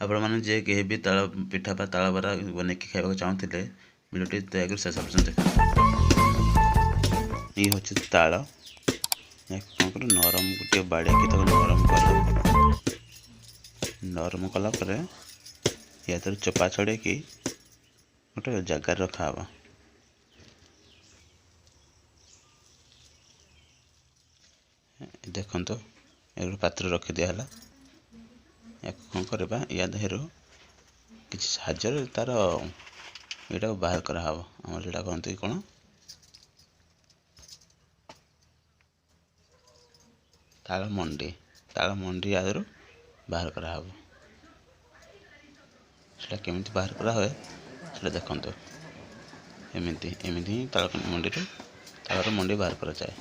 ଆପଣମାନେ ଯେ କେହି ବି ତାଳ ପିଠା ବା ତାଳ ବରା ବନେଇକି ଖାଇବାକୁ ଚାହୁଁଥିଲେ ଭିଡ଼ିଓଟି ଦୟାକରି ଶେଷ ପର୍ଯ୍ୟନ୍ତ ଦେଖନ୍ତୁ। ଇଏ ହେଉଛି ତାଳ, ଏହାକୁ କ'ଣ କରୁ ନରମ ଗୋଟିଏ ବାଡ଼ିଆକି ତାକୁ ନରମ କର। ନରମ କଲା ପରେ ୟା ଦେହରୁ ଚୋପା ଛଡ଼େଇକି ଗୋଟେ ଜାଗାରେ ରଖାହବ। ଦେଖନ୍ତୁ ଏ ପାତ୍ର ରଖି ଦିଆହେଲା। ୟାକୁ କ'ଣ କରିବା, ୟା ଦେହରୁ କିଛି ସାହାଯ୍ୟରେ ତାର ଏଇଟାକୁ ବାହାର କରାହବ। ଆମର ସେଇଟା କହନ୍ତି କ'ଣ ତାଳମଣ୍ଡି। ତାଳମଣ୍ଡି ୟା ଦେହରୁ ବାହାର କରାହବ। ସେଇଟା କେମିତି ବାହାର କରାହୁଏ ସେଇଟା ଦେଖନ୍ତୁ। ଏମିତି ହିଁ ତାଳମଣ୍ଡିରୁ ତାଳର ମଣ୍ଡି ବାହାର କରାଯାଏ।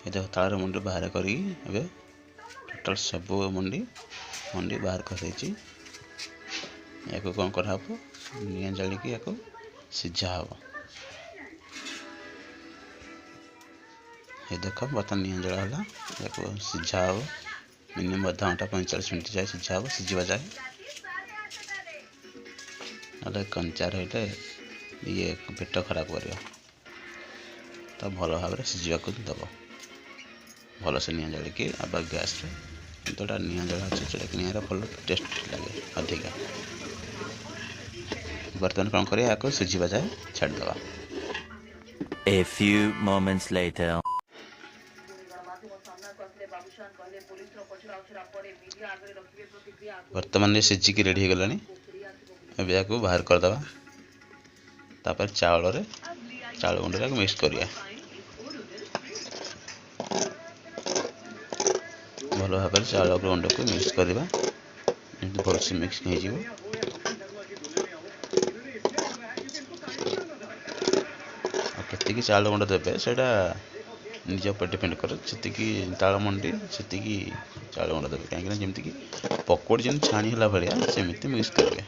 ଏ ଦେଖ ତାଳର ମଣ୍ଡି ବାହାର କରିକି ଏବେ ଟୋଟାଲ୍ ସବୁ ମଣ୍ଡି ବାହାର କରିଦେଇଛି। ୟାକୁ କ'ଣ କରାହବ, ନିଆଁ ଜାଳିକି ୟାକୁ ସିଝା ହବ। ଏ ଦେଖ ବର୍ତ୍ତମାନ ନିଆଁ ଜଳା ହେଲା, ୟାକୁ ସିଝା ହବ। ମିନିମମ୍ ଅଧା ଘଣ୍ଟା 45 ମିନିଟ୍ ଯାଏ ସିଝା ହବ, ସିଝିବା ଯାଏ। ନହେଲେ କଞ୍ଚା ରହିଲେ ଇଏ ପେଟ ଖରାପ କରିବ। ତ ଭଲ ଭାବରେ ସିଝିବାକୁ ଦେବ। ଭଲସେ ନିଆଁ ଜାଳିକି ଆବା ଗ୍ୟାସ୍ରେ, ଯେଉଁଟା ନିଆଁ ଜଳା ଅଛି ସେଇଟା ନିଆଁର ଭଲ ଟେଷ୍ଟ ଲାଗେ ଅଧିକା। ବର୍ତ୍ତମାନ କ'ଣ କରିବା, ୟାକୁ ସିଝିବା ଯାଏ ଛାଡ଼ିଦେବା। A few moments later. ବର୍ତ୍ତମାନ ସିଝିକି ରେଡ଼ି ହେଇଗଲାଣି। ଏବେ ୟାକୁ ବାହାର କରିଦେବା। ତାପରେ ଚାଉଳ ଗୁଣ୍ଡରେ ୟାକୁ ମିକ୍ସ କରିବା। ଭଲ ଭାବରେ ଚାଉଳ ଗୁଣ୍ଡକୁ ମିକ୍ସ କରିବା, ଏମିତି ଭଲସେ ମିକ୍ସ ହେଇଯିବ। ଆଉ କେତିକି ଚାଉଳ ଗୁଣ୍ଡ ଦେବେ ସେଇଟା ନିଜ ଉପରେ ଡିପେଣ୍ଡ କରେ। ସେତିକି ତାଳମଣ୍ଡି ସେତିକି ଚାଉଳ ଗୁଣ୍ଡ ଦେବେ, କାହିଁକିନା ଯେମିତିକି ପକୋଡ଼ି ଯେମିତି ଛାଣି ହେଲା ଭଳିଆ ସେମିତି ମିକ୍ସ କରିବେ।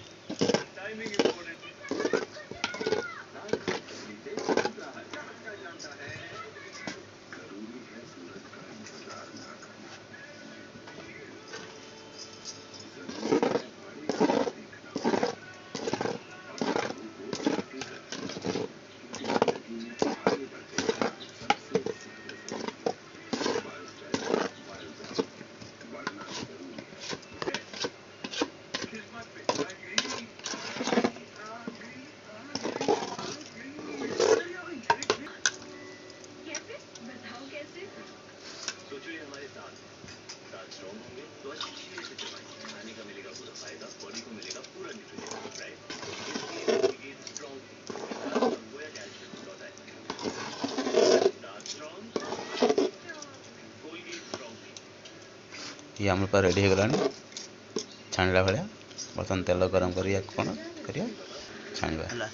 ये आम रेडी हो गलानी छाणिला भाया। बर्तमान तेल गरम कर कौन करिया छाणिबा।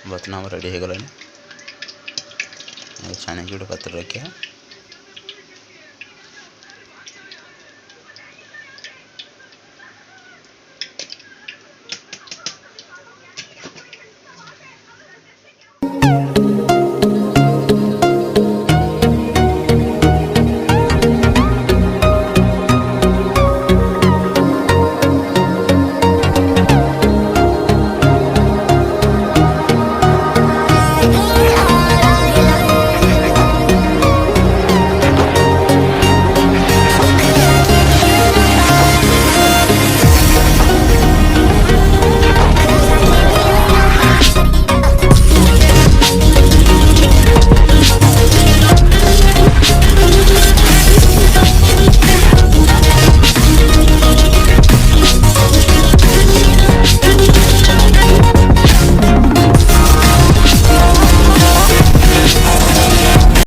ବର୍ତ୍ତମାନ ଆମର ରେଡ଼ି ହେଇଗଲାଣି। ଛାଣିକି ଗୋଟେ ପାତ୍ର ରଖିବା।